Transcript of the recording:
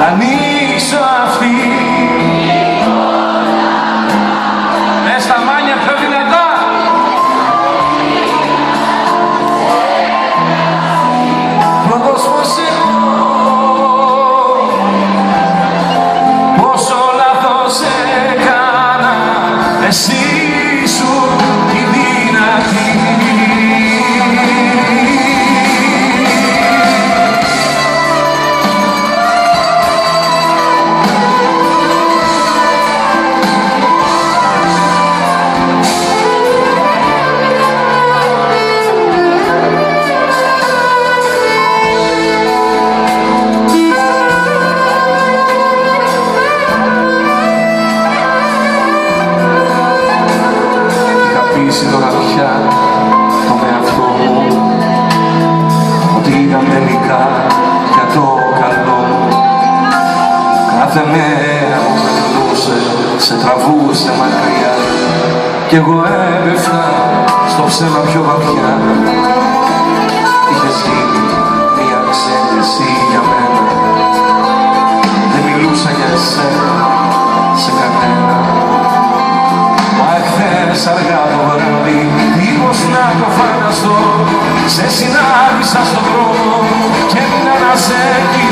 να ανοίξω αυτή. Στα μάνια πιο δυνατά. Πρώτος πως εγώ, πόσο λάθος έκανα, εσύ σου τη δυνατή. Τώρα πια τον εαυτό μου ότι ήταν τελικά για το καλό μου. Κάθε μέρα μου περνούσε, σε τραβούσε μακριά κι εγώ έπεφτα στο ψέμα πιο βαθιά. Είχες γίνει μια εξαίρεση για μένα, δεν μιλούσα για εσένα σε κανένα. Μα εχθές αργά το βράδυ, μήπως να το φανταστώ, σε συνάντησα στον δρόμο και έμεινα να σε κοιτώ.